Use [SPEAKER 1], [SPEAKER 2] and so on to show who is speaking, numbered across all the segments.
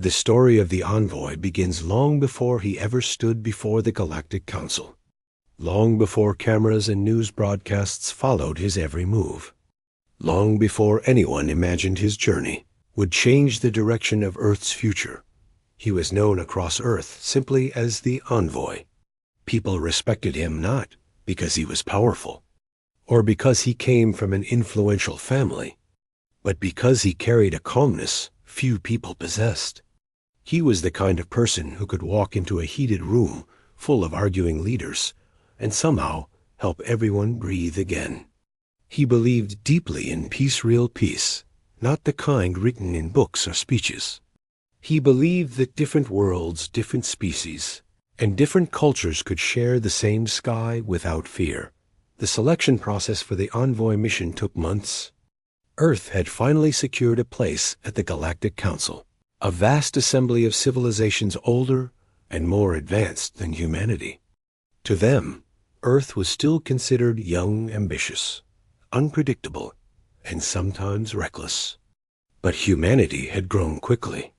[SPEAKER 1] The story of the Envoy begins long before he ever stood before the Galactic Council, long before cameras and news broadcasts followed his every move, long before anyone imagined his journey would change the direction of Earth's future. He was known across Earth simply as the Envoy. People respected him not because he was powerful, or because he came from an influential family, but because he carried a calmness few people possessed. He was the kind of person who could walk into a heated room full of arguing leaders and somehow help everyone breathe again. He believed deeply in peace, real peace, not the kind written in books or speeches. He believed that different worlds, different species, and different cultures could share the same sky without fear. The selection process for the Envoy mission took months. Earth had finally secured a place at the Galactic Council, a vast assembly of civilizations older and more advanced than humanity. To them, Earth was still considered young, ambitious, unpredictable, and sometimes reckless. But humanity had grown quickly,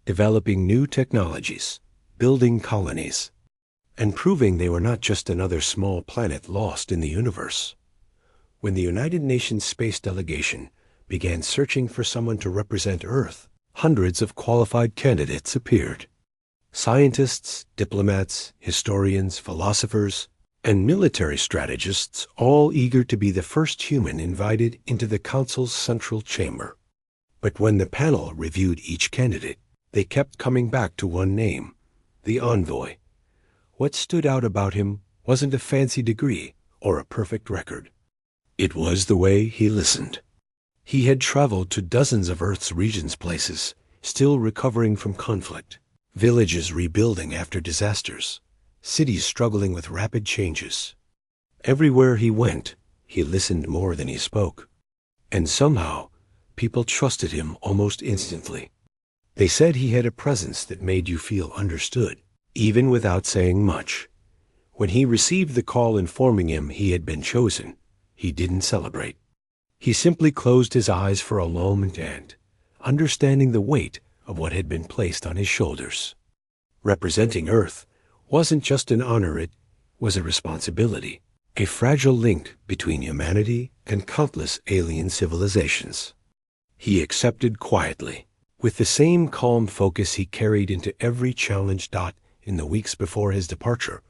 [SPEAKER 1] developing new technologies, building colonies, and proving they were not just another small planet lost in the universe. When the United Nations Space Delegation began searching for someone to represent Earth, hundreds of qualified candidates appeared. Scientists, diplomats, historians, philosophers, and military strategists, all eager to be the first human invited into the Council's central chamber. But when the panel reviewed each candidate, they kept coming back to one name, the Envoy. What stood out about him wasn't a fancy degree or a perfect record. It was the way he listened. He had traveled to dozens of Earth's regions, places still recovering from conflict, villages rebuilding after disasters, cities struggling with rapid changes. Everywhere he went, he listened more than he spoke. And somehow, people trusted him almost instantly. They said he had a presence that made you feel understood, even without saying much. When he received the call informing him he had been chosen, he didn't celebrate. He simply closed his eyes for a moment and, understanding the weight of what had been placed on his shoulders. Representing Earth wasn't just an honor, it was a responsibility, a fragile link between humanity and countless alien civilizations. He accepted quietly, with the same calm focus he carried into every challenge. In the weeks before his departure,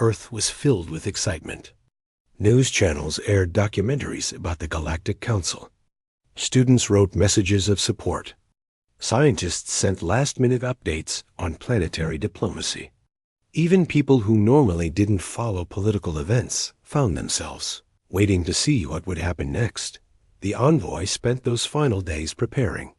[SPEAKER 1] Earth was filled with excitement. News channels aired documentaries about the Galactic Council. Students wrote messages of support. Scientists sent last-minute updates on planetary diplomacy. Even people who normally didn't follow political events found themselves waiting to see what would happen next. The Envoy spent those final days preparing.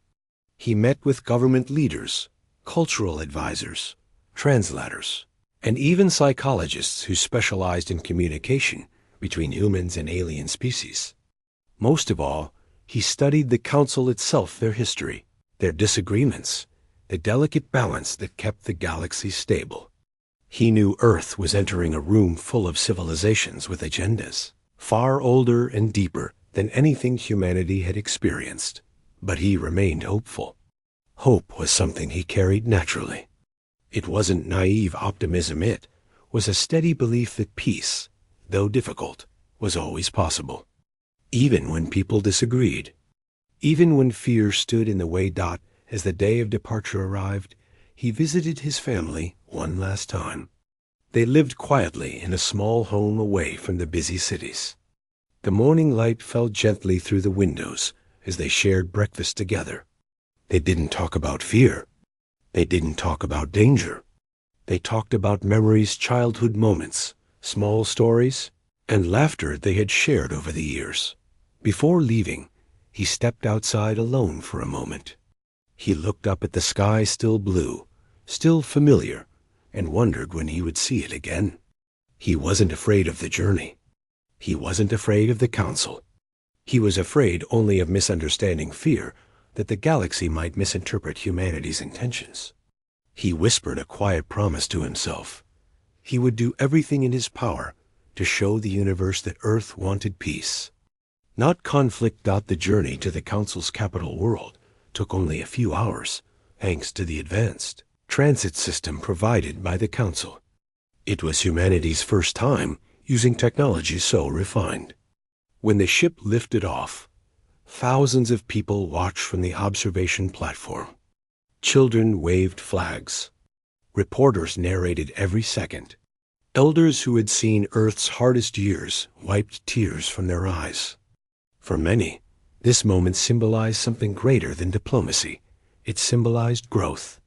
[SPEAKER 1] He met with government leaders, cultural advisors, translators, and even psychologists who specialized in communication between humans and alien species. Most of all, he studied the Council itself, their history, their disagreements, the delicate balance that kept the galaxy stable. He knew Earth was entering a room full of civilizations with agendas, far older and deeper than anything humanity had experienced. But he remained hopeful. Hope was something he carried naturally. It wasn't naive optimism, it was a steady belief that peace, though difficult, was always possible. Even when people disagreed. Even when fear stood in the way. As the day of departure arrived, he visited his family one last time. They lived quietly in a small home away from the busy cities. The morning light fell gently through the windows as they shared breakfast together. They didn't talk about fear. They didn't talk about danger. They talked about memories, childhood moments, small stories, and laughter they had shared over the years. Before leaving, he stepped outside alone for a moment. He looked up at the sky, still blue, still familiar, and wondered when he would see it again. He wasn't afraid of the journey. He wasn't afraid of the Council. He was afraid only of misunderstanding, fear that the galaxy might misinterpret humanity's intentions. He whispered a quiet promise to himself. He would do everything in his power to show the universe that Earth wanted peace, not conflict. The journey to the Council's capital world took only a few hours, thanks to the advanced transit system provided by the Council. It was humanity's first time using technology so refined. When the ship lifted off, thousands of people watched from the observation platform. Children waved flags. Reporters narrated every second. Elders who had seen Earth's hardest years wiped tears from their eyes. For many, this moment symbolized something greater than diplomacy. It symbolized growth,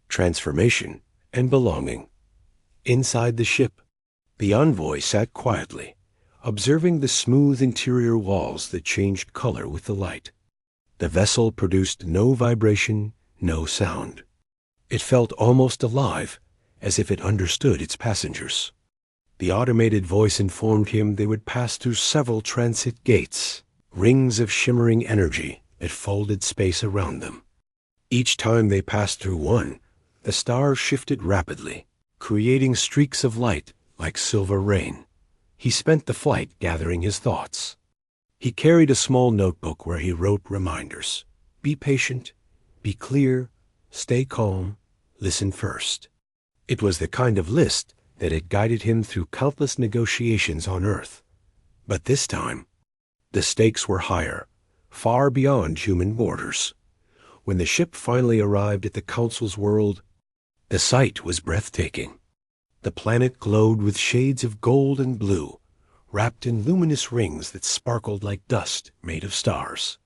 [SPEAKER 1] transformation, and belonging. Inside the ship, the Envoy sat quietly, observing the smooth interior walls that changed color with the light. The vessel produced no vibration, no sound. It felt almost alive, as if it understood its passengers. The automated voice informed him they would pass through several transit gates, rings of shimmering energy that folded space around them. Each time they passed through one, the stars shifted rapidly, creating streaks of light like silver rain. He spent the flight gathering his thoughts. He carried a small notebook where he wrote reminders. Be patient, be clear, stay calm, listen first. It was the kind of list that had guided him through countless negotiations on Earth. But this time, the stakes were higher, far beyond human borders. When the ship finally arrived at the Council's world, the sight was breathtaking. The planet glowed with shades of gold and blue, wrapped in luminous rings that sparkled like dust made of stars.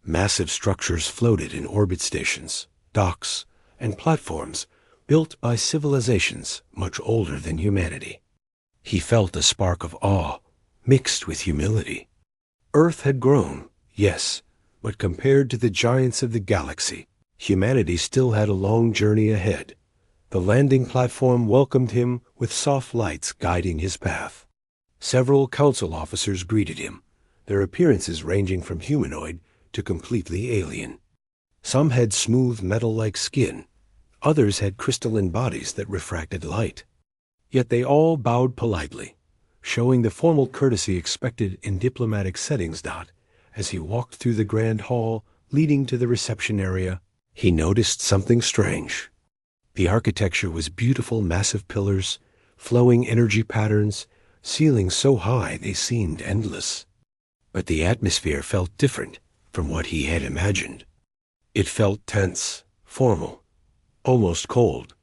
[SPEAKER 1] Massive structures floated in orbit stations, docks, and platforms built by civilizations much older than humanity. He felt a spark of awe mixed with humility. Earth had grown, yes, but compared to the giants of the galaxy, humanity still had a long journey ahead. The landing platform welcomed him with soft lights guiding his path. Several council officers greeted him, their appearances ranging from humanoid to completely alien. Some had smooth metal-like skin, others had crystalline bodies that refracted light. Yet they all bowed politely, showing the formal courtesy expected in diplomatic settings. As he walked through the grand hall leading to the reception area, he noticed something strange. The architecture was beautiful, massive pillars, flowing energy patterns, ceilings so high they seemed endless. But the atmosphere felt different from what he had imagined. It felt tense, formal, almost cold.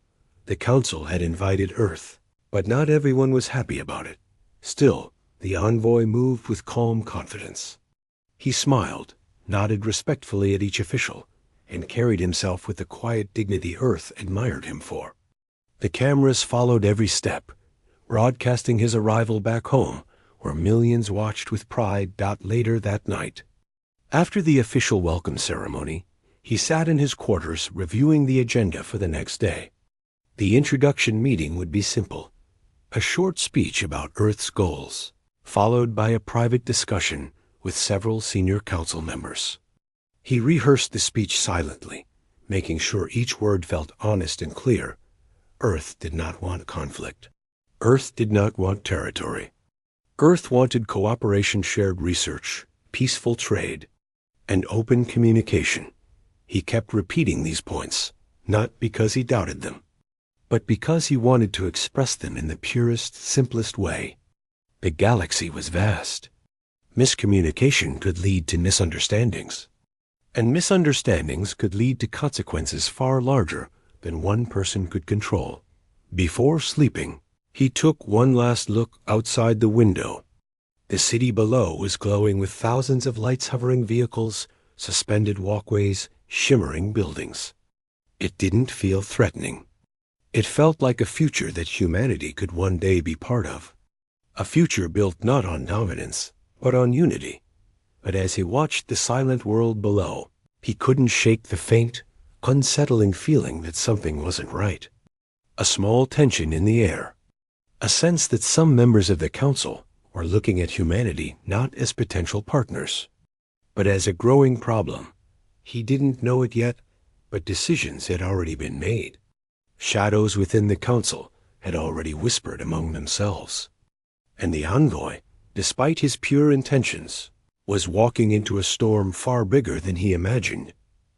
[SPEAKER 1] The Council had invited Earth, but not everyone was happy about it. Still, the Envoy moved with calm confidence. He smiled, nodded respectfully at each official, and carried himself with the quiet dignity Earth admired him for. The cameras followed every step, broadcasting his arrival back home, where millions watched with pride. Later that night, after the official welcome ceremony, he sat in his quarters reviewing the agenda for the next day. The introduction meeting would be simple, a short speech about Earth's goals, followed by a private discussion with several senior council members. He rehearsed the speech silently, making sure each word felt honest and clear. Earth did not want conflict. Earth did not want territory. Earth wanted cooperation, shared research, peaceful trade, and open communication. He kept repeating these points, not because he doubted them, but because he wanted to express them in the purest, simplest way. The galaxy was vast. Miscommunication could lead to misunderstandings, and misunderstandings could lead to consequences far larger than one person could control. Before sleeping, he took one last look outside the window. The city below was glowing with thousands of lights, hovering vehicles, suspended walkways, shimmering buildings. It didn't feel threatening. It felt like a future that humanity could one day be part of. A future built not on dominance, but on unity. But as he watched the silent world below, he couldn't shake the faint, unsettling feeling that something wasn't right. A small tension in the air. A sense that some members of the Council were looking at humanity not as potential partners, but as a growing problem. He didn't know it yet, but decisions had already been made. Shadows within the Council had already whispered among themselves. And the Envoy, despite his pure intentions, was walking into a storm far bigger than he imagined.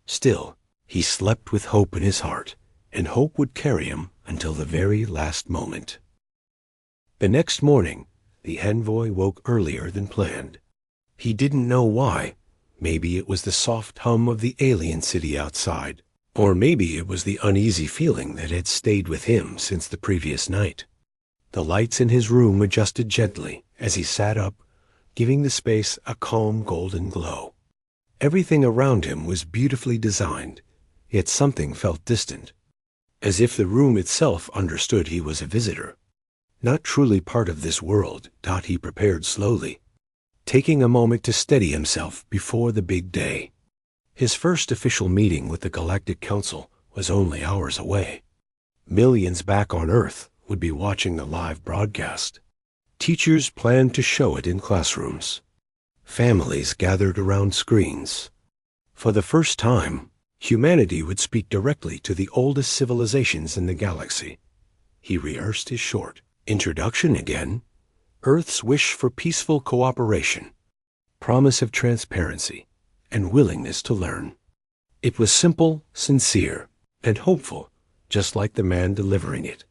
[SPEAKER 1] Still, He slept with hope in his heart, and hope would carry him until the very last moment. The next morning, the envoy woke earlier than planned. He didn't know why. Maybe it was the soft hum of the alien city outside, or maybe it was the uneasy feeling that had stayed with him since the previous night. The lights in his room adjusted gently as he sat up, giving the space a calm golden glow. Everything around him was beautifully designed, yet something felt distant, as if the room itself understood he was a visitor. Not truly part of this world, he prepared slowly, taking a moment to steady himself before the big day. His first official meeting with the Galactic Council was only hours away. Millions back on Earth would be watching the live broadcast. Teachers planned to show it in classrooms. Families gathered around screens. For the first time, humanity would speak directly to the oldest civilizations in the galaxy. He rehearsed his short introduction again. Earth's wish for peaceful cooperation, promise of transparency, and willingness to learn. It was simple, sincere, and hopeful, just like the man delivering it.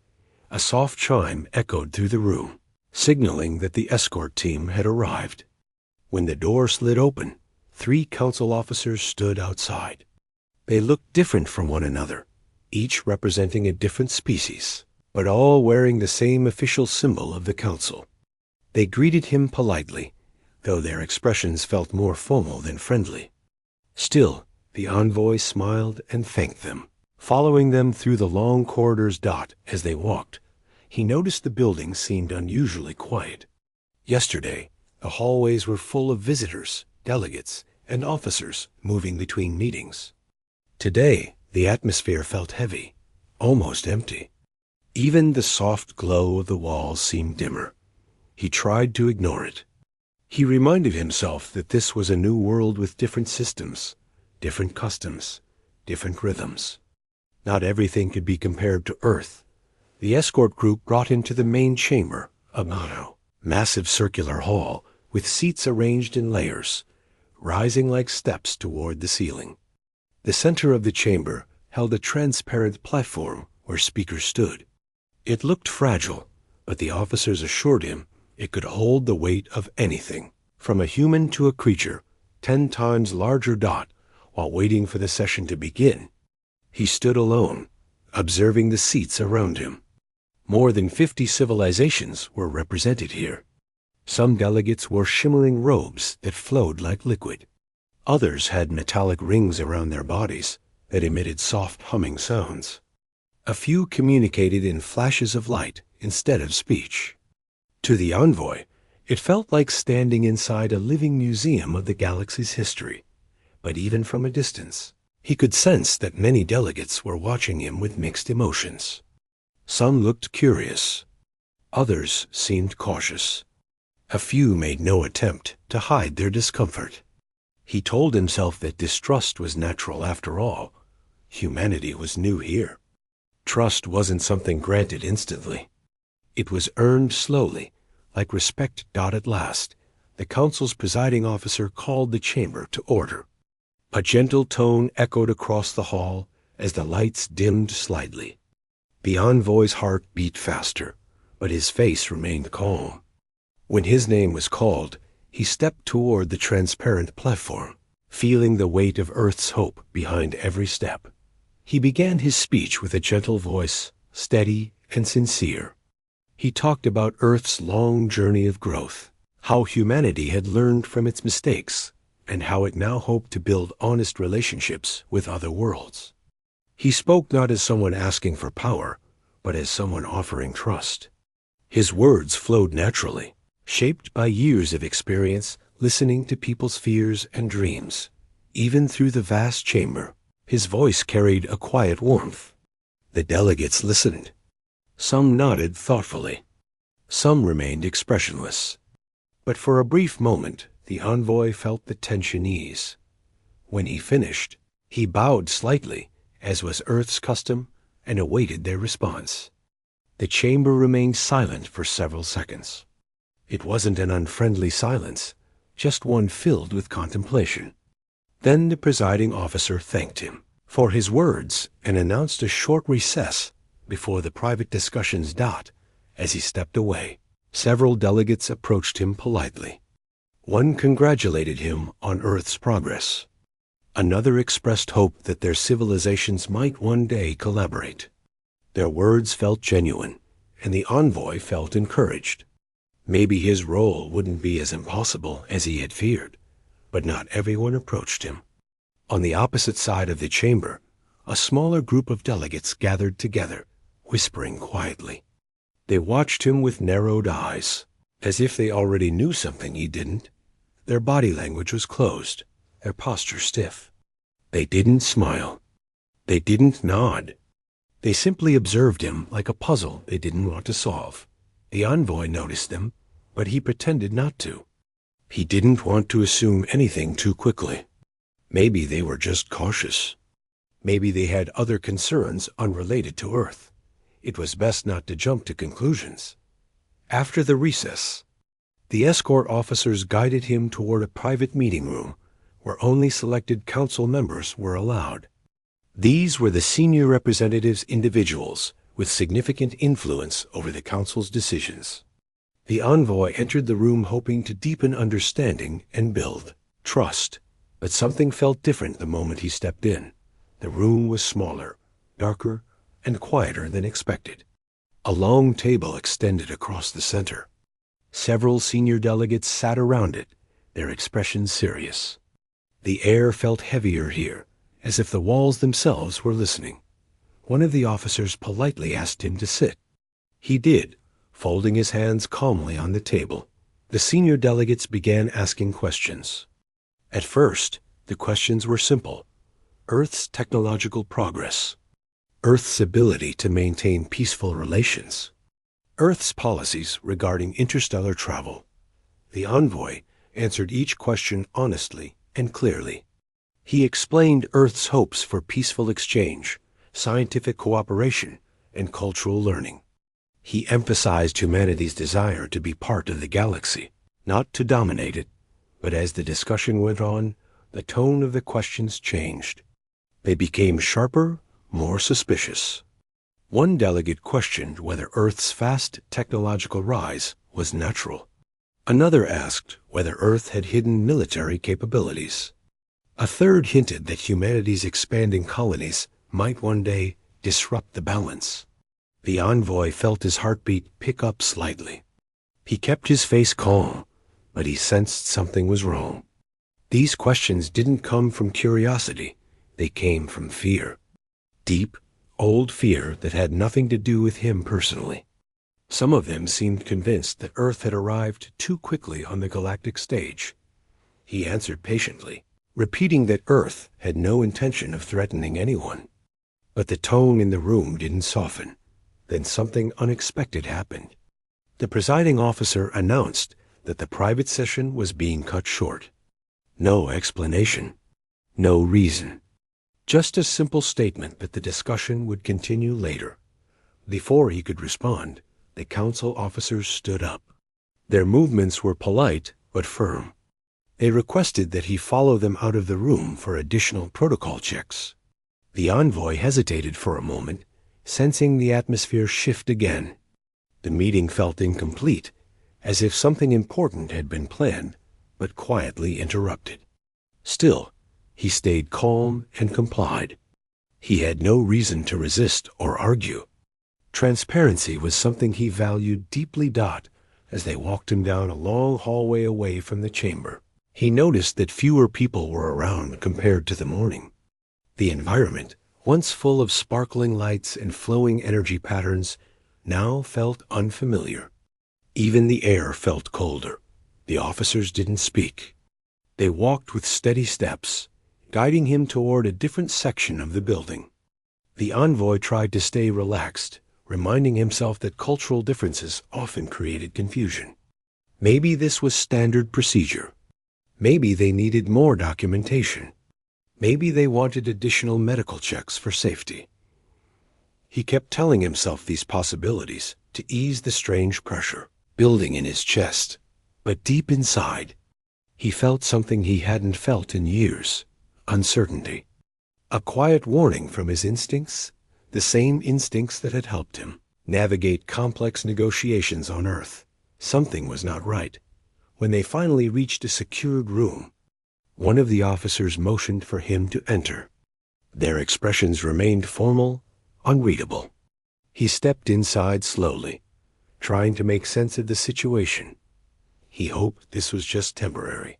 [SPEAKER 1] A soft chime echoed through the room, signaling that the escort team had arrived. When the door slid open, 3 council officers stood outside. They looked different from one another, each representing a different species, but all wearing the same official symbol of the council. They greeted him politely, though their expressions felt more formal than friendly. Still, the envoy smiled and thanked them. Following them through the long corridors as they walked, he noticed the building seemed unusually quiet. Yesterday, the hallways were full of visitors, delegates, and officers moving between meetings. Today, the atmosphere felt heavy, almost empty. Even the soft glow of the walls seemed dimmer. He tried to ignore it. He reminded himself that this was a new world with different systems, different customs, different rhythms. Not everything could be compared to Earth. The escort group brought into the main chamber, a massive circular hall with seats arranged in layers, rising like steps toward the ceiling. The center of the chamber held a transparent platform where speakers stood. It looked fragile, but the officers assured him it could hold the weight of anything, from a human to a creature, 10 times larger. While waiting for the session to begin, he stood alone, observing the seats around him. More than 50 civilizations were represented here. Some delegates wore shimmering robes that flowed like liquid. Others had metallic rings around their bodies that emitted soft humming sounds. A few communicated in flashes of light instead of speech. To the envoy, it felt like standing inside a living museum of the galaxy's history. But even from a distance, he could sense that many delegates were watching him with mixed emotions. Some looked curious. Others seemed cautious. A few made no attempt to hide their discomfort. He told himself that distrust was natural after all. Humanity was new here. Trust wasn't something granted instantly. It was earned slowly, like respect. At last, the council's presiding officer called the chamber to order. A gentle tone echoed across the hall as the lights dimmed slightly. The envoy's heart beat faster, but his face remained calm. When his name was called, he stepped toward the transparent platform, feeling the weight of Earth's hope behind every step. He began his speech with a gentle voice, steady and sincere. He talked about Earth's long journey of growth, how humanity had learned from its mistakes, and how it now hoped to build honest relationships with other worlds. He spoke not as someone asking for power, but as someone offering trust. His words flowed naturally, shaped by years of experience listening to people's fears and dreams. Even through the vast chamber, his voice carried a quiet warmth. The delegates listened. Some nodded thoughtfully. Some remained expressionless. But for a brief moment, the envoy felt the tension ease. When he finished, he bowed slightly, as was Earth's custom, and awaited their response. The chamber remained silent for several seconds. It wasn't an unfriendly silence, just one filled with contemplation. Then the presiding officer thanked him, for his words and announced a short recess before the private discussions. As he stepped away, several delegates approached him politely. One congratulated him on Earth's progress. Another expressed hope that their civilizations might one day collaborate. Their words felt genuine, and the envoy felt encouraged. Maybe his role wouldn't be as impossible as he had feared, but not everyone approached him. On the opposite side of the chamber, a smaller group of delegates gathered together, whispering quietly. They watched him with narrowed eyes, as if they already knew something he didn't. Their body language was closed, their posture stiff. They didn't smile. They didn't nod. They simply observed him like a puzzle they didn't want to solve. The envoy noticed them, but he pretended not to. He didn't want to assume anything too quickly. Maybe they were just cautious. Maybe they had other concerns unrelated to Earth. It was best not to jump to conclusions. After the recess, the escort officers guided him toward a private meeting room where only selected council members were allowed. These were the senior representatives, individuals with significant influence over the council's decisions. The envoy entered the room hoping to deepen understanding and build trust, but something felt different the moment he stepped in. The room was smaller, darker, and quieter than expected. A long table extended across the center. Several senior delegates sat around it, their expressions serious. The air felt heavier here, as if the walls themselves were listening. One of the officers politely asked him to sit. He did, folding his hands calmly on the table. The senior delegates began asking questions. At first, the questions were simple. Earth's technological progress. Earth's ability to maintain peaceful relations. Earth's policies regarding interstellar travel. The envoy answered each question honestly and clearly. He explained Earth's hopes for peaceful exchange, scientific cooperation, and cultural learning. He emphasized humanity's desire to be part of the galaxy, not to dominate it. But as the discussion went on, the tone of the questions changed. They became sharper, more suspicious. One delegate questioned whether Earth's fast technological rise was natural. Another asked whether Earth had hidden military capabilities. A third hinted that humanity's expanding colonies might one day disrupt the balance. The envoy felt his heartbeat pick up slightly. He kept his face calm, but he sensed something was wrong. These questions didn't come from curiosity, they came from fear. Deep, old fear that had nothing to do with him personally. Some of them seemed convinced that Earth had arrived too quickly on the galactic stage. He answered patiently, repeating that Earth had no intention of threatening anyone. But the tone in the room didn't soften. Then something unexpected happened. The presiding officer announced that the private session was being cut short. No explanation. No reason. Just a simple statement that the discussion would continue later. Before he could respond, the council officers stood up. Their movements were polite but firm. They requested that he follow them out of the room for additional protocol checks. The envoy hesitated for a moment, sensing the atmosphere shift again. The meeting felt incomplete, as if something important had been planned, but quietly interrupted. Still, he stayed calm and complied. He had no reason to resist or argue. Transparency was something he valued deeply. As they walked him down a long hallway away from the chamber, he noticed that fewer people were around compared to the morning. The environment, once full of sparkling lights and flowing energy patterns, now felt unfamiliar. Even the air felt colder. The officers didn't speak. They walked with steady steps, guiding him toward a different section of the building. The envoy tried to stay relaxed, reminding himself that cultural differences often created confusion. Maybe this was standard procedure. Maybe they needed more documentation. Maybe they wanted additional medical checks for safety. He kept telling himself these possibilities to ease the strange pressure building in his chest. But deep inside, he felt something he hadn't felt in years: uncertainty. A quiet warning from his instincts, the same instincts that had helped him navigate complex negotiations on Earth. Something was not right. When they finally reached a secured room, one of the officers motioned for him to enter. Their expressions remained formal, unreadable. He stepped inside slowly, trying to make sense of the situation. He hoped this was just temporary.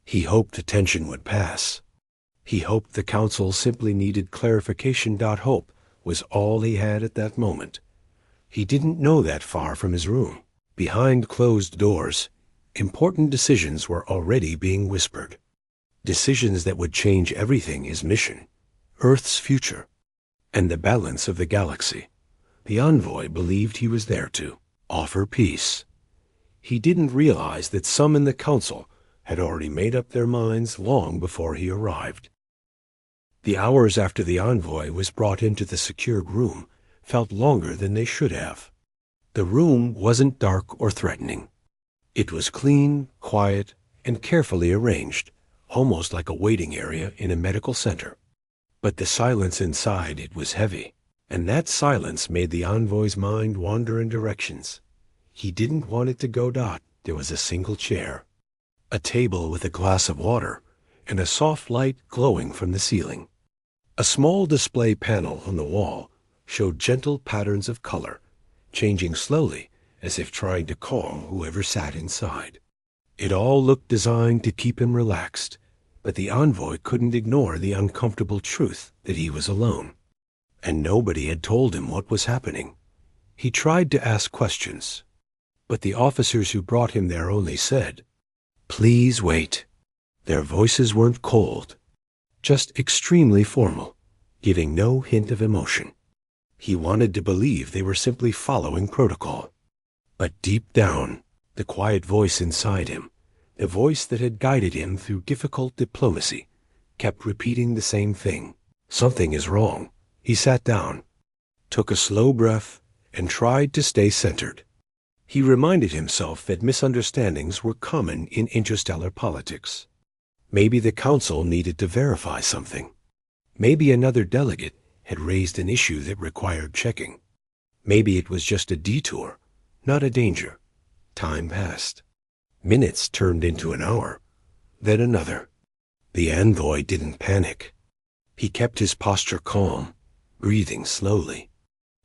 [SPEAKER 1] He hoped the tension would pass. He hoped the council simply needed clarification. Hope was all he had at that moment. He didn't know that far from his room, behind closed doors, important decisions were already being whispered. Decisions that would change everything: his mission, Earth's future, and the balance of the galaxy. The envoy believed he was there to offer peace. He didn't realize that some in the council had already made up their minds long before he arrived. The hours after the envoy was brought into the secured room felt longer than they should have. The room wasn't dark or threatening. It was clean, quiet, and carefully arranged, almost like a waiting area in a medical center. But the silence inside it was heavy, and that silence made the envoy's mind wander in directions. He didn't want it to go. There was a single chair, a table with a glass of water, and a soft light glowing from the ceiling. A small display panel on the wall showed gentle patterns of color, changing slowly as if trying to calm whoever sat inside. It all looked designed to keep him relaxed, but the envoy couldn't ignore the uncomfortable truth that he was alone, and nobody had told him what was happening. He tried to ask questions, but the officers who brought him there only said, "Please wait." Their voices weren't cold, just extremely formal, giving no hint of emotion. He wanted to believe they were simply following protocol. But deep down, the quiet voice inside him, the voice that had guided him through difficult diplomacy, kept repeating the same thing. Something is wrong. He sat down, took a slow breath, and tried to stay centered. He reminded himself that misunderstandings were common in interstellar politics. Maybe the council needed to verify something. Maybe another delegate had raised an issue that required checking. Maybe it was just a detour, not a danger. Time passed. Minutes turned into an hour, then another. The envoy didn't panic. He kept his posture calm, breathing slowly.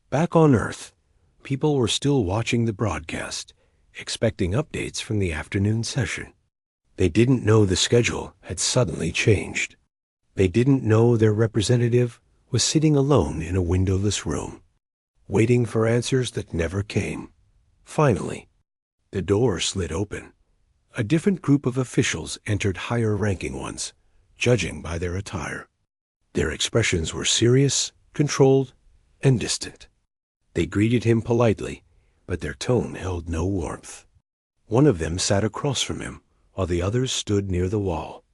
[SPEAKER 1] Back on Earth, people were still watching the broadcast, expecting updates from the afternoon session. They didn't know the schedule had suddenly changed. They didn't know their representative was sitting alone in a windowless room, waiting for answers that never came. Finally, the door slid open. A different group of officials entered, higher-ranking ones, judging by their attire. Their expressions were serious, controlled, and distant. They greeted him politely, but their tone held no warmth. One of them sat across from him, while the others stood near the wall.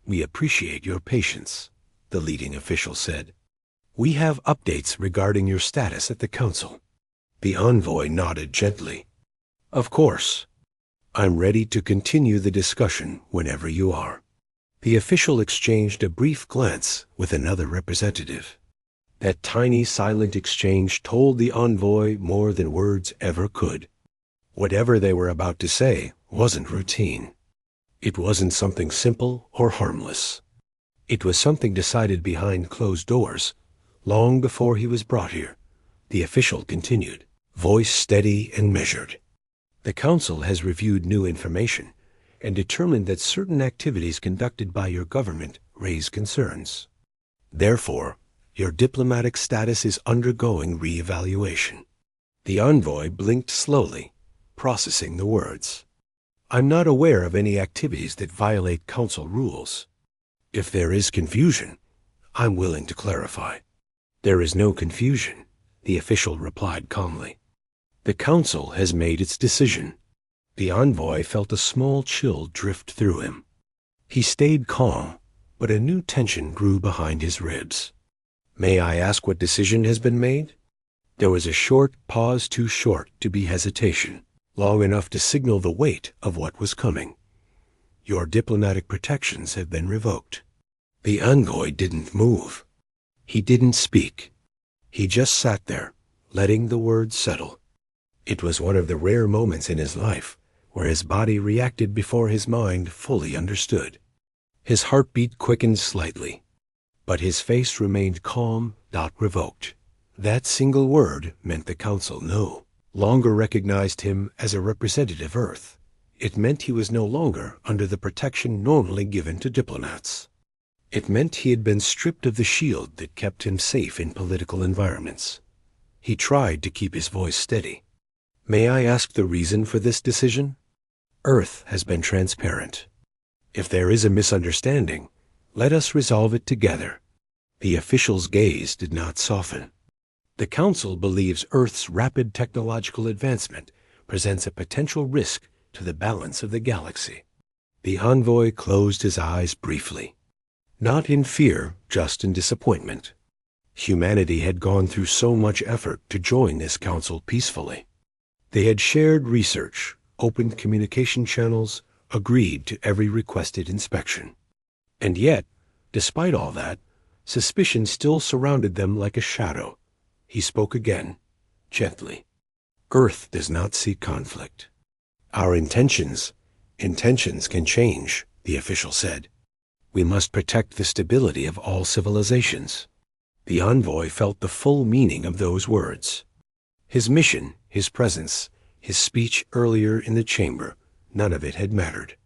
[SPEAKER 1] "We appreciate your patience," the leading official said. "We have updates regarding your status at the council." The envoy nodded gently. "Of course. I'm ready to continue the discussion whenever you are." The official exchanged a brief glance with another representative. That tiny, silent exchange told the envoy more than words ever could. Whatever they were about to say wasn't routine. It wasn't something simple or harmless. It was something decided behind closed doors, long before he was brought here. The official continued, voice steady and measured. "The council has reviewed new information and determined that certain activities conducted by your government raise concerns. Therefore, your diplomatic status is undergoing re-evaluation." The envoy blinked slowly, processing the words. "I'm not aware of any activities that violate council rules. If there is confusion, I'm willing to clarify." "There is no confusion," the official replied calmly. "The council has made its decision." The envoy felt a small chill drift through him. He stayed calm, but a new tension grew behind his ribs. "May I ask what decision has been made?" There was a short pause, too short to be hesitation, long enough to signal the weight of what was coming. "Your diplomatic protections have been revoked." The envoy didn't move. He didn't speak. He just sat there, letting the words settle. It was one of the rare moments in his life where his body reacted before his mind fully understood. His heartbeat quickened slightly, but his face remained calm, not revoked. That single word meant the council no longer recognized him as a representative Earth. It meant he was no longer under the protection normally given to diplomats. It meant he had been stripped of the shield that kept him safe in political environments. He tried to keep his voice steady. May I ask the reason for this decision? Earth has been transparent. If there is a misunderstanding, let us resolve it together. The official's gaze did not soften. The Council believes Earth's rapid technological advancement presents a potential risk to the balance of the galaxy. The envoy closed his eyes briefly. Not in fear, just in disappointment. Humanity had gone through so much effort to join this council peacefully. They had shared research, opened communication channels, agreed to every requested inspection. And yet, despite all that, suspicion still surrounded them like a shadow. He spoke again, gently. Earth does not seek conflict. Our intentions can change, the official said. We must protect the stability of all civilizations. The envoy felt the full meaning of those words. His mission, his presence, his speech earlier in the chamber, none of it had mattered.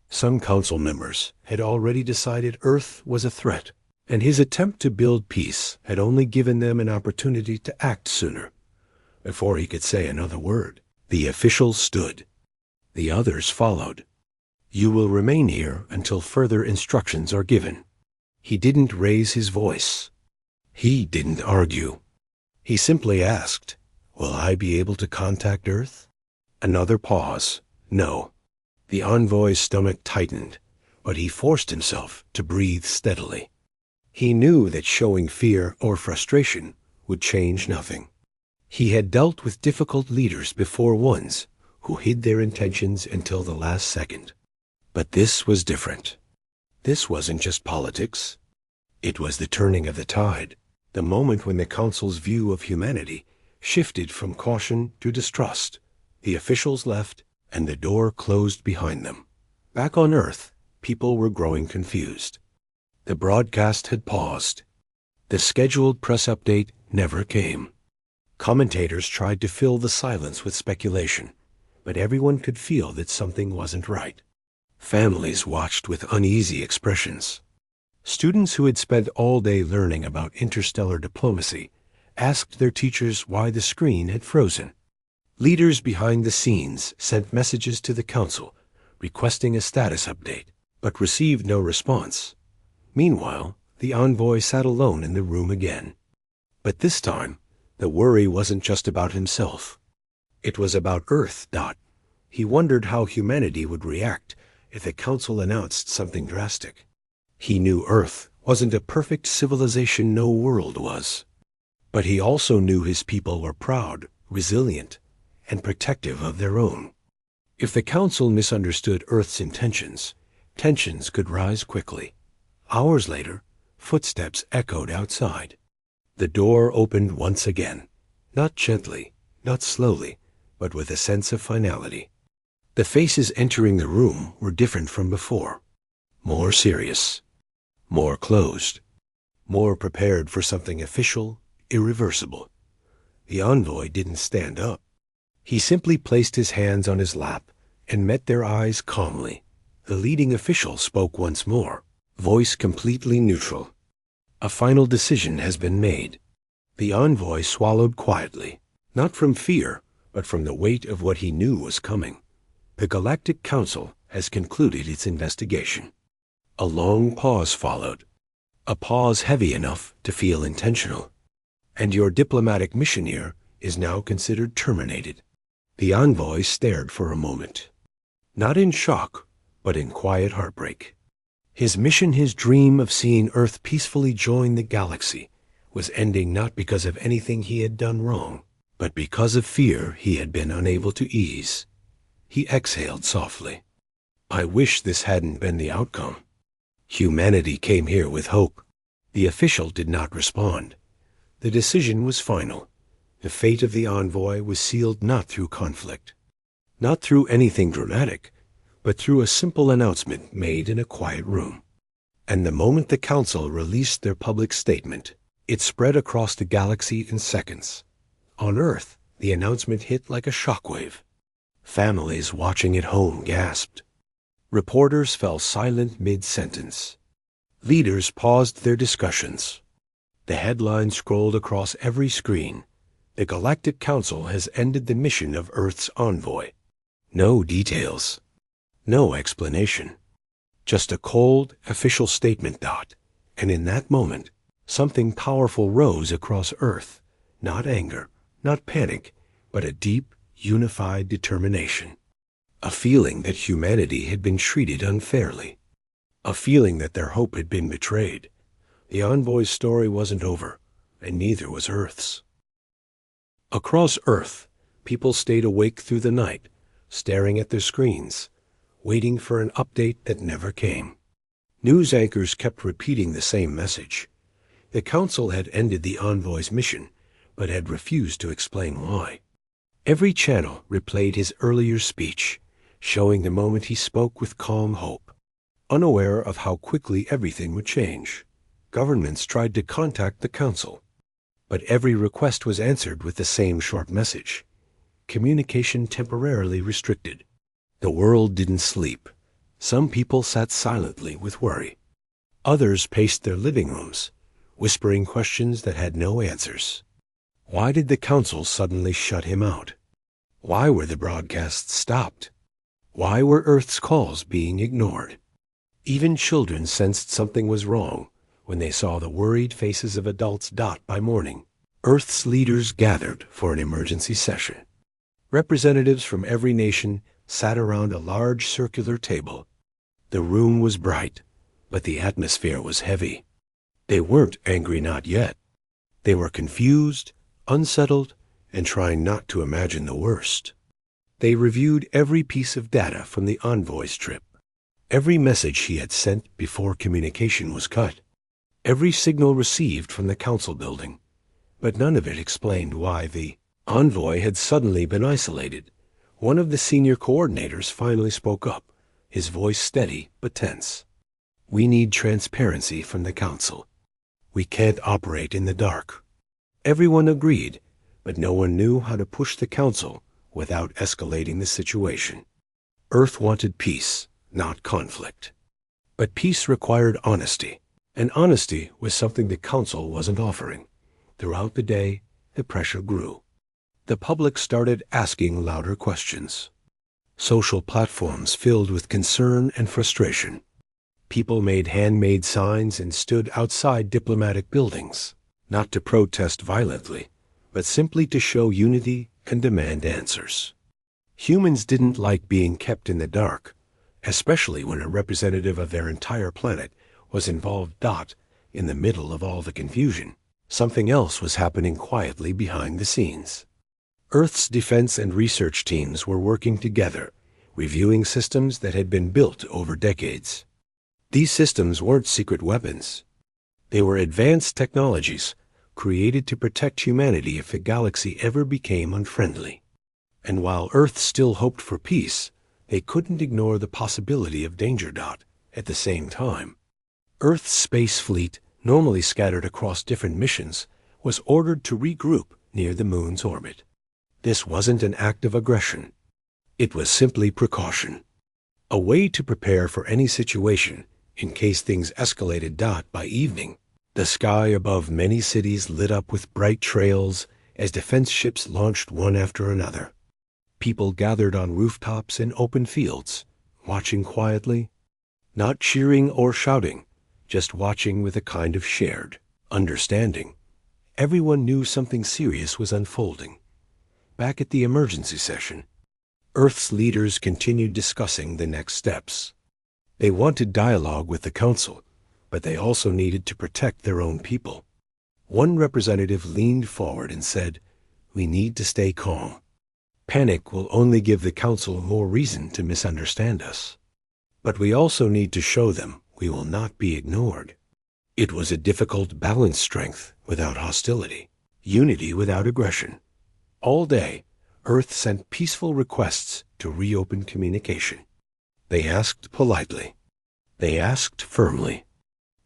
[SPEAKER 1] Some council members had already decided Earth was a threat, and his attempt to build peace had only given them an opportunity to act sooner. Before he could say another word, the official stood. The others followed. You will remain here until further instructions are given. He didn't raise his voice. He didn't argue. He simply asked, will I be able to contact Earth? Another pause. No. The envoy's stomach tightened, but he forced himself to breathe steadily. He knew that showing fear or frustration would change nothing. He had dealt with difficult leaders before, ones who hid their intentions until the last second. But this was different. This wasn't just politics. It was the turning of the tide, the moment when the Council's view of humanity shifted from caution to distrust. The officials left, and the door closed behind them. Back on Earth, people were growing confused. The broadcast had paused. The scheduled press update never came. Commentators tried to fill the silence with speculation, but everyone could feel that something wasn't right. Families watched with uneasy expressions. Students who had spent all day learning about interstellar diplomacy asked their teachers why the screen had frozen. Leaders behind the scenes sent messages to the council requesting a status update, but received no response. Meanwhile, the envoy sat alone in the room again. But this time, the worry wasn't just about himself. It was about Earth. He wondered how humanity would react if the council announced something drastic. He knew Earth wasn't a perfect civilization, no world was. But he also knew his people were proud, resilient, and protective of their own. If the council misunderstood Earth's intentions, tensions could rise quickly. Hours later, footsteps echoed outside. The door opened once again, not gently, not slowly, but with a sense of finality. The faces entering the room were different from before. More serious, more closed, more prepared for something official, irreversible. The envoy didn't stand up. He simply placed his hands on his lap and met their eyes calmly. The leading official spoke once more, voice completely neutral. A final decision has been made. The envoy swallowed quietly, not from fear, but from the weight of what he knew was coming. The Galactic Council has concluded its investigation. A long pause followed, a pause heavy enough to feel intentional. And your diplomatic mission here is now considered terminated. The envoy stared for a moment, not in shock, but in quiet heartbreak. His mission, his dream of seeing Earth peacefully join the galaxy, was ending not because of anything he had done wrong, but because of fear he had been unable to ease. He exhaled softly. I wish this hadn't been the outcome. Humanity came here with hope. The official did not respond. The decision was final. The fate of the envoy was sealed not through conflict, not through anything dramatic, but through a simple announcement made in a quiet room. And the moment the council released their public statement, it spread across the galaxy in seconds. On Earth, the announcement hit like a shockwave. Families watching at home gasped. Reporters fell silent mid-sentence. Leaders paused their discussions. The headline scrolled across every screen. The Galactic Council has ended the mission of Earth's envoy. No details. No explanation. Just a cold, official statement. And in that moment, something powerful rose across Earth. Not anger, not panic, but a deep, unified determination. A feeling that humanity had been treated unfairly. A feeling that their hope had been betrayed. The envoy's story wasn't over, and neither was Earth's. Across Earth, people stayed awake through the night, staring at their screens, waiting for an update that never came. News anchors kept repeating the same message. The Council had ended the envoy's mission, but had refused to explain why. Every channel replayed his earlier speech, showing the moment he spoke with calm hope. Unaware of how quickly everything would change, governments tried to contact the Council, but every request was answered with the same short message. Communication temporarily restricted. The world didn't sleep. Some people sat silently with worry. Others paced their living rooms, whispering questions that had no answers. Why did the Council suddenly shut him out? Why were the broadcasts stopped? Why were Earth's calls being ignored? Even children sensed something was wrong when they saw the worried faces of adults. By morning, Earth's leaders gathered for an emergency session. Representatives from every nation sat around a large circular table. The room was bright, but the atmosphere was heavy. They weren't angry, not yet. They were confused, unsettled, and trying not to imagine the worst. They reviewed every piece of data from the envoy's trip. Every message he had sent before communication was cut. Every signal received from the council building. But none of it explained why the envoy had suddenly been isolated. One of the senior coordinators finally spoke up, his voice steady but tense. "We need transparency from the council. We can't operate in the dark." Everyone agreed, but no one knew how to push the council without escalating the situation. Earth wanted peace, not conflict. But peace required honesty, and honesty was something the council wasn't offering. Throughout the day, the pressure grew. The public started asking louder questions. Social platforms filled with concern and frustration. People made handmade signs and stood outside diplomatic buildings, not to protest violently, but simply to show unity and demand answers. Humans didn't like being kept in the dark, especially when a representative of their entire planet was involved. In the middle of all the confusion, something else was happening quietly behind the scenes. Earth's defense and research teams were working together, reviewing systems that had been built over decades. These systems weren't secret weapons. They were advanced technologies created to protect humanity if the galaxy ever became unfriendly. And while Earth still hoped for peace, they couldn't ignore the possibility of danger. At the same time, Earth's space fleet, normally scattered across different missions, was ordered to regroup near the moon's orbit. This wasn't an act of aggression. It was simply precaution. A way to prepare for any situation in case things escalated. By evening, the sky above many cities lit up with bright trails as defense ships launched one after another. People gathered on rooftops and open fields, watching quietly, not cheering or shouting, just watching with a kind of shared understanding. Everyone knew something serious was unfolding. Back at the emergency session, Earth's leaders continued discussing the next steps. They wanted dialogue with the Council, but they also needed to protect their own people. One representative leaned forward and said, "We need to stay calm. Panic will only give the Council more reason to misunderstand us. But we also need to show them we will not be ignored. It was a difficult balance, strength without hostility, unity without aggression. All day, Earth sent peaceful requests to reopen communication. They asked politely. They asked firmly.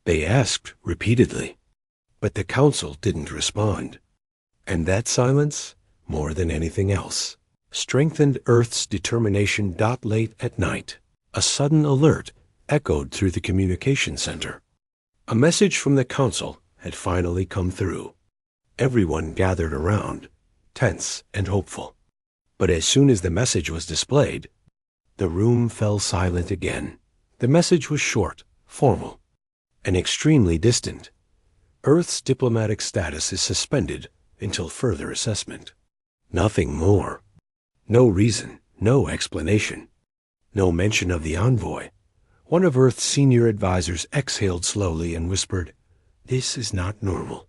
[SPEAKER 1] They asked repeatedly. But the Council didn't respond. And that silence, more than anything else, strengthened Earth's determination. Late at night, a sudden alert echoed through the communication center. A message from the Council had finally come through. Everyone gathered around, tense and hopeful. But as soon as the message was displayed, the room fell silent again. The message was short, formal, and extremely distant. Earth's diplomatic status is suspended until further assessment. Nothing more. No reason, no explanation. No mention of the envoy. One of Earth's senior advisors exhaled slowly and whispered, "This is not normal.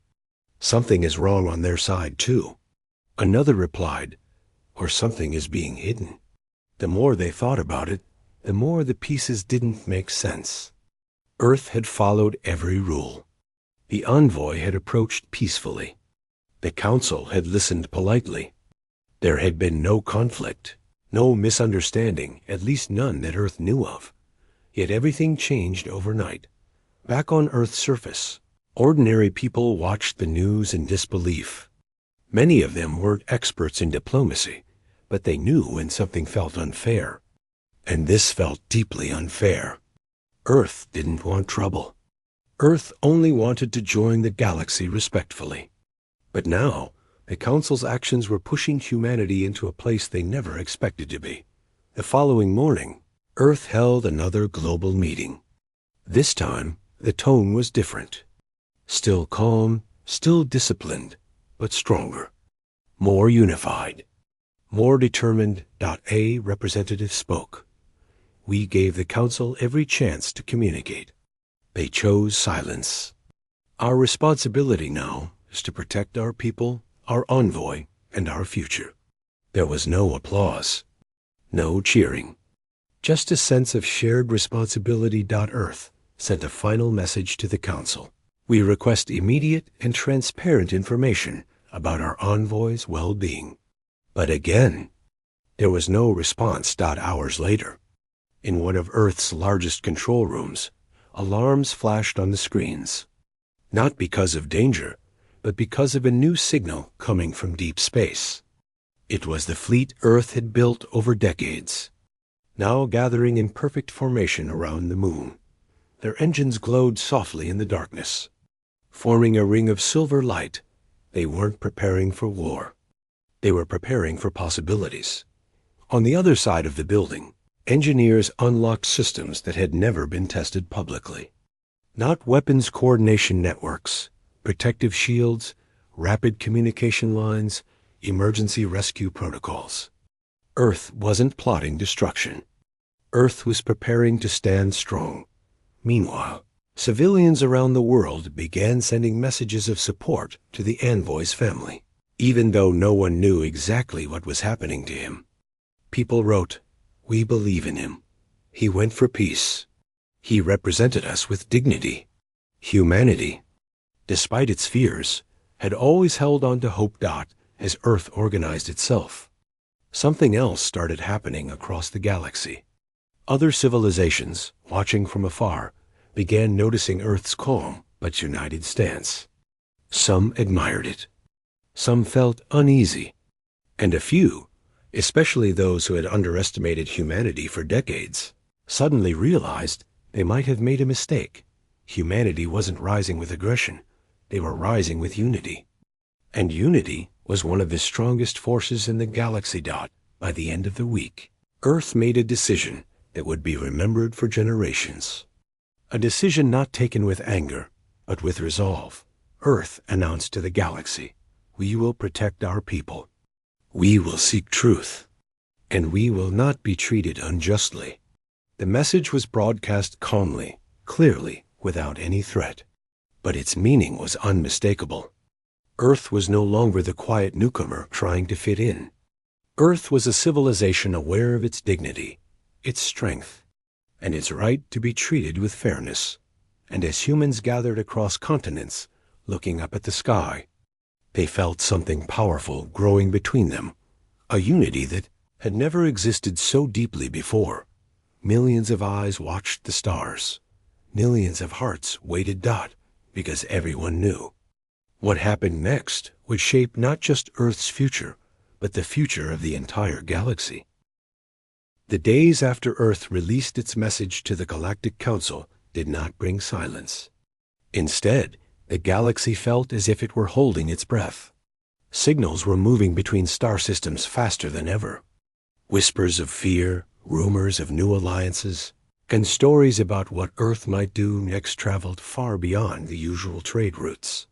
[SPEAKER 1] Something is wrong on their side, too." Another replied, "Or something is being hidden." The more they thought about it, the more the pieces didn't make sense. Earth had followed every rule. The envoy had approached peacefully. The Council had listened politely. There had been no conflict, no misunderstanding, at least none that Earth knew of. Yet everything changed overnight. Back on Earth's surface, ordinary people watched the news in disbelief. Many of them weren't experts in diplomacy, but they knew when something felt unfair. And this felt deeply unfair. Earth didn't want trouble. Earth only wanted to join the galaxy respectfully. But now, the Council's actions were pushing humanity into a place they never expected to be. The following morning, Earth held another global meeting. This time, the tone was different. Still calm, still disciplined, but stronger. More unified. More determined. A representative spoke. "We gave the Council every chance to communicate. They chose silence. Our responsibility now is to protect our people, our envoy, and our future." There was no applause. No cheering. Just a sense of shared responsibility. Earth sent a final message to the Council. "We request immediate and transparent information about our envoy's well-being." But again, there was no response. Hours later, in one of Earth's largest control rooms, alarms flashed on the screens. Not because of danger, but because of a new signal coming from deep space. It was the fleet Earth had built over decades, now gathering in perfect formation around the moon. Their engines glowed softly in the darkness. Forming a ring of silver light, they weren't preparing for war. They were preparing for possibilities. On the other side of the building, engineers unlocked systems that had never been tested publicly. Not weapons coordination networks, protective shields, rapid communication lines, emergency rescue protocols. Earth wasn't plotting destruction. Earth was preparing to stand strong. Meanwhile, civilians around the world began sending messages of support to the envoy's family. Even though no one knew exactly what was happening to him, people wrote, "We believe in him. He went for peace. He represented us with dignity." Humanity, despite its fears, had always held on to hope. As Earth organized itself, something else started happening across the galaxy. Other civilizations, watching from afar, began noticing Earth's calm but united stance. Some admired it. Some felt uneasy. And a few, especially those who had underestimated humanity for decades, suddenly realized they might have made a mistake. Humanity wasn't rising with aggression. They were rising with unity. And unity was one of the strongest forces in the galaxy. By the end of the week, Earth made a decision that would be remembered for generations. A decision not taken with anger, but with resolve. Earth announced to the galaxy, "We will protect our people. We will seek truth. And we will not be treated unjustly." The message was broadcast calmly, clearly, without any threat. But its meaning was unmistakable. Earth was no longer the quiet newcomer trying to fit in. Earth was a civilization aware of its dignity, its strength, and its right to be treated with fairness. And as humans gathered across continents, looking up at the sky, they felt something powerful growing between them, a unity that had never existed so deeply before. Millions of eyes watched the stars. Millions of hearts waited because everyone knew. What happened next would shape not just Earth's future, but the future of the entire galaxy. The days after Earth released its message to the Galactic Council did not bring silence. Instead, the galaxy felt as if it were holding its breath. Signals were moving between star systems faster than ever. Whispers of fear, rumors of new alliances, and stories about what Earth might do next traveled far beyond the usual trade routes.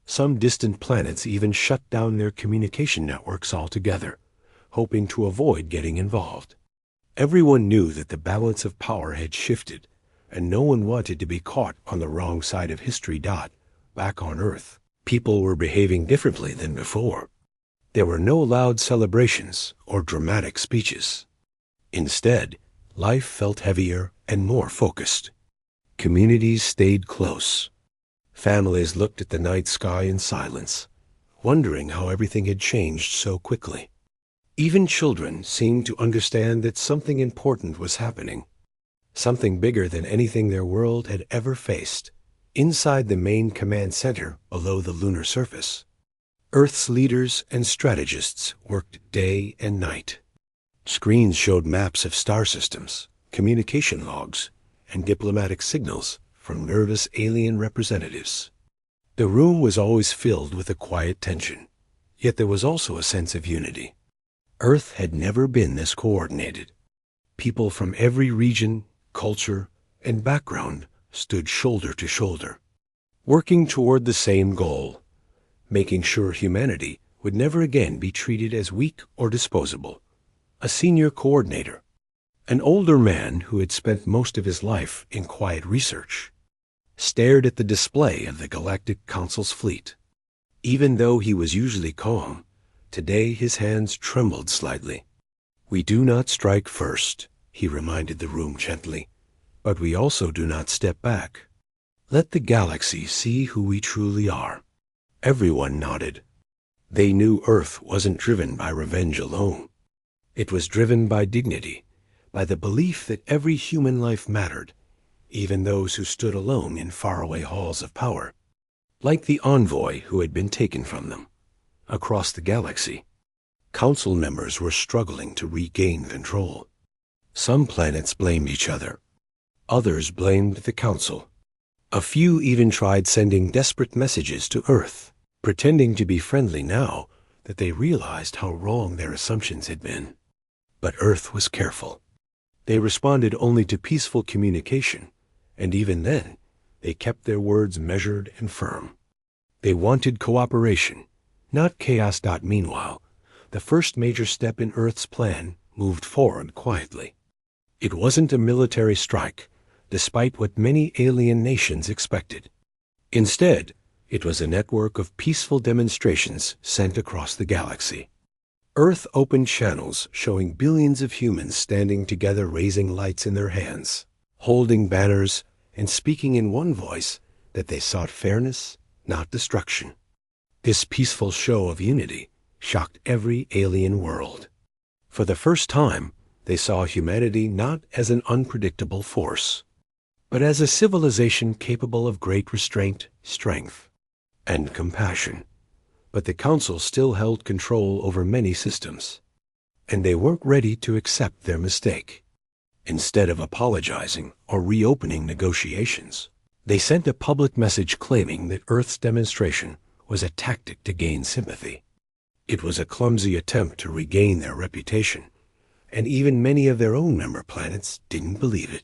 [SPEAKER 1] Some distant planets even shut down their communication networks altogether, hoping to avoid getting involved. Everyone knew that the balance of power had shifted, and no one wanted to be caught on the wrong side of history. Back on Earth, people were behaving differently than before. There were no loud celebrations or dramatic speeches. Instead, life felt heavier and more focused. Communities stayed close. Families looked at the night sky in silence, wondering how everything had changed so quickly. Even children seemed to understand that something important was happening, something bigger than anything their world had ever faced. Inside the main command center below the lunar surface, Earth's leaders and strategists worked day and night. Screens showed maps of star systems, communication logs, and diplomatic signals from nervous alien representatives. The room was always filled with a quiet tension, yet there was also a sense of unity. Earth had never been this coordinated. People from every region, culture, and background stood shoulder to shoulder, working toward the same goal, making sure humanity would never again be treated as weak or disposable. A senior coordinator, an older man who had spent most of his life in quiet research, stared at the display of the Galactic Council's fleet. Even though he was usually calm, today his hands trembled slightly. "We do not strike first," he reminded the room gently, "but we also do not step back. Let the galaxy see who we truly are." Everyone nodded. They knew Earth wasn't driven by revenge alone. It was driven by dignity, by the belief that every human life mattered, even those who stood alone in faraway halls of power. Like the Envoy who had been taken from them. Across the galaxy, Council members were struggling to regain control. Some planets blamed each other. Others blamed the Council. A few even tried sending desperate messages to Earth, pretending to be friendly now that they realized how wrong their assumptions had been. But Earth was careful. They responded only to peaceful communication, and even then, they kept their words measured and firm. They wanted cooperation, not chaos. Meanwhile, the first major step in Earth's plan moved forward quietly. It wasn't a military strike, despite what many alien nations expected. Instead, it was a network of peaceful demonstrations sent across the galaxy. Earth opened channels showing billions of humans standing together, raising lights in their hands, holding banners, and speaking in one voice that they sought fairness, not destruction. This peaceful show of unity shocked every alien world. For the first time, they saw humanity not as an unpredictable force, but as a civilization capable of great restraint, strength, and compassion. But the Council still held control over many systems, and they weren't ready to accept their mistake. Instead of apologizing or reopening negotiations, they sent a public message claiming that Earth's demonstration was a tactic to gain sympathy. It was a clumsy attempt to regain their reputation, and even many of their own member planets didn't believe it.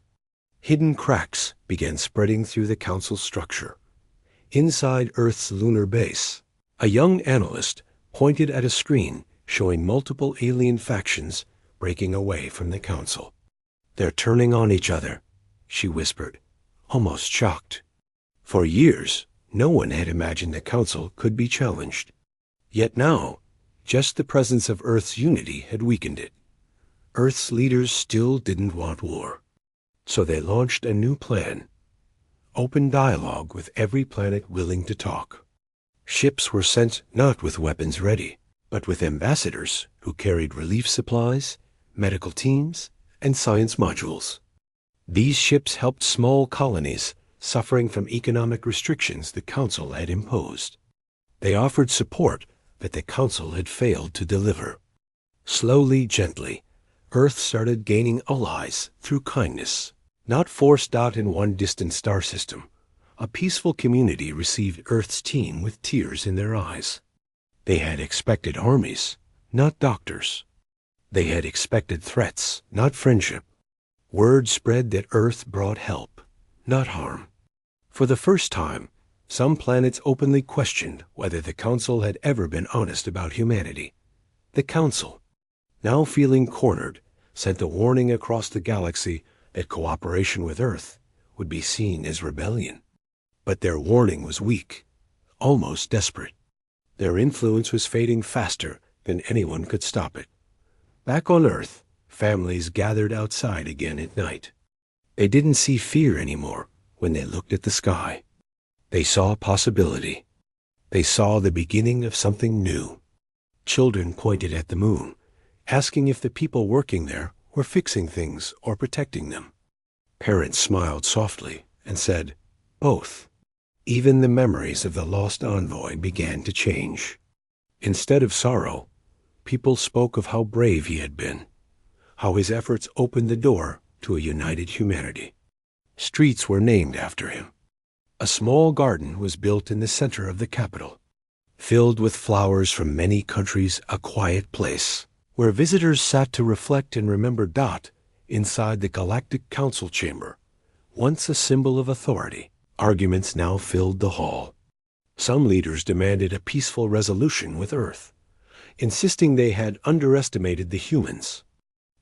[SPEAKER 1] Hidden cracks began spreading through the Council structure. Inside Earth's lunar base, a young analyst pointed at a screen showing multiple alien factions breaking away from the Council. "They're turning on each other," she whispered, almost shocked. For years, no one had imagined the Council could be challenged. Yet now, just the presence of Earth's unity had weakened it. Earth's leaders still didn't want war. So they launched a new plan: open dialogue with every planet willing to talk. Ships were sent not with weapons ready, but with ambassadors who carried relief supplies, medical teams, and science modules. These ships helped small colonies suffering from economic restrictions the Council had imposed. They offered support that the Council had failed to deliver. Slowly, gently, Earth started gaining allies through kindness. Not forced out in one distant star system, a peaceful community received Earth's team with tears in their eyes. They had expected armies, not doctors. They had expected threats, not friendship. Word spread that Earth brought help, not harm. For the first time, some planets openly questioned whether the Council had ever been honest about humanity. The Council, now feeling cornered, sent a warning across the galaxy that cooperation with Earth would be seen as rebellion. But their warning was weak, almost desperate. Their influence was fading faster than anyone could stop it. Back on Earth, families gathered outside again at night. They didn't see fear anymore when they looked at the sky. They saw possibility. They saw the beginning of something new. Children pointed at the moon, asking if the people working there were fixing things or protecting them. Parents smiled softly and said, "Both." Even the memories of the lost envoy began to change. Instead of sorrow, people spoke of how brave he had been, how his efforts opened the door to a united humanity. Streets were named after him. A small garden was built in the center of the capital, filled with flowers from many countries, a quiet place where visitors sat to reflect and remember Dot inside the Galactic Council chamber, once a symbol of authority. Arguments now filled the hall. Some leaders demanded a peaceful resolution with Earth, insisting they had underestimated the humans.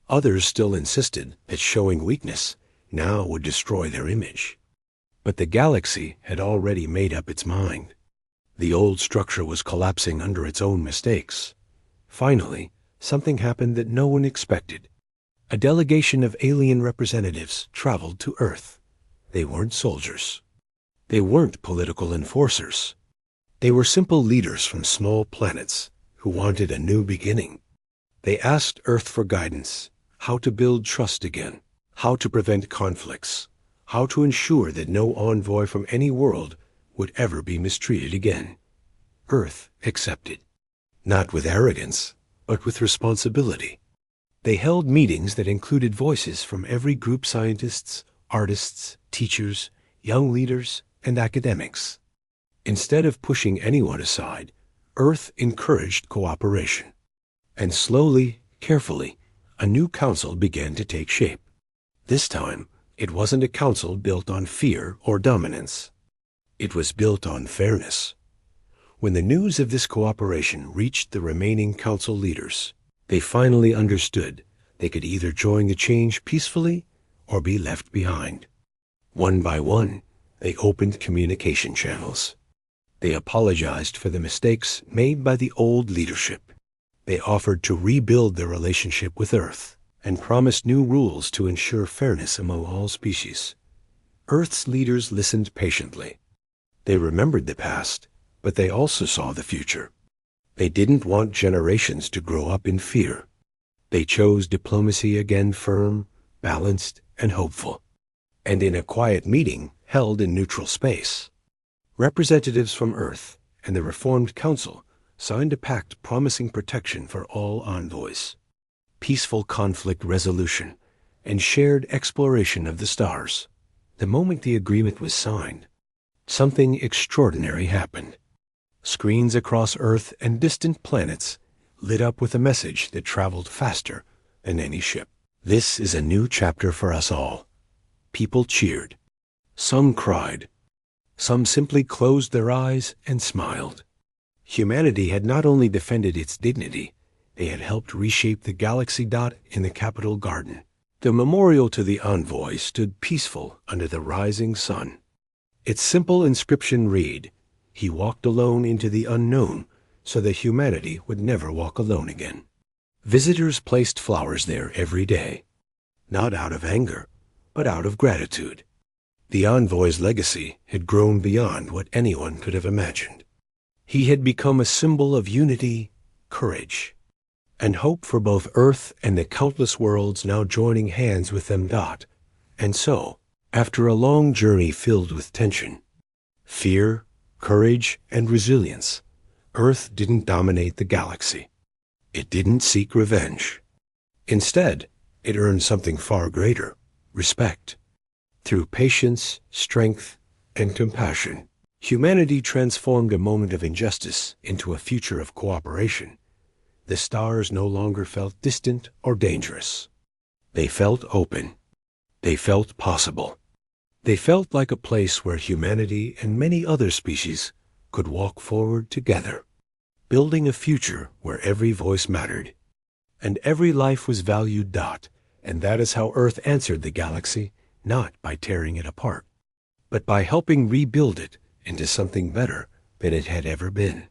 [SPEAKER 1] Others still insisted that showing weakness now would destroy their image. But the galaxy had already made up its mind. The old structure was collapsing under its own mistakes. Finally, something happened that no one expected. A delegation of alien representatives traveled to Earth. They weren't soldiers. They weren't political enforcers. They were simple leaders from small planets who wanted a new beginning. They asked Earth for guidance, how to build trust again, how to prevent conflicts, how to ensure that no envoy from any world would ever be mistreated again. Earth accepted, not with arrogance, but with responsibility. They held meetings that included voices from every group: scientists, artists, teachers, young leaders, and academics. Instead of pushing anyone aside, Earth encouraged cooperation. And slowly, carefully, a new council began to take shape. This time, it wasn't a council built on fear or dominance. It was built on fairness. When the news of this cooperation reached the remaining council leaders, they finally understood they could either join the change peacefully or be left behind. One by one, they opened communication channels. They apologized for the mistakes made by the old leadership. They offered to rebuild their relationship with Earth and promised new rules to ensure fairness among all species. Earth's leaders listened patiently. They remembered the past, but they also saw the future. They didn't want generations to grow up in fear. They chose diplomacy again, firm, balanced, and hopeful. And in a quiet meeting held in neutral space, representatives from Earth and the Reformed Council signed a pact promising protection for all envoys, peaceful conflict resolution, and shared exploration of the stars. The moment the agreement was signed, something extraordinary happened. Screens across Earth and distant planets lit up with a message that traveled faster than any ship. This is a new chapter for us all. People cheered. Some cried. Some simply closed their eyes and smiled. Humanity had not only defended its dignity, they had helped reshape the galaxy. In the Capitol Garden, the memorial to the envoy stood peaceful under the rising sun. Its simple inscription read, "He walked alone into the unknown, so that humanity would never walk alone again." Visitors placed flowers there every day, not out of anger, but out of gratitude. The Envoy's legacy had grown beyond what anyone could have imagined. He had become a symbol of unity, courage, and hope for both Earth and the countless worlds now joining hands with them. And so, after a long journey filled with tension, fear, courage, and resilience, Earth didn't dominate the galaxy. It didn't seek revenge. Instead, it earned something far greater: respect. Through patience, strength, and compassion, humanity transformed a moment of injustice into a future of cooperation. The stars no longer felt distant or dangerous. They felt open. They felt possible. They felt like a place where humanity and many other species could walk forward together, building a future where every voice mattered and every life was valued. And that is how Earth answered the galaxy, not by tearing it apart, but by helping rebuild it into something better than it had ever been.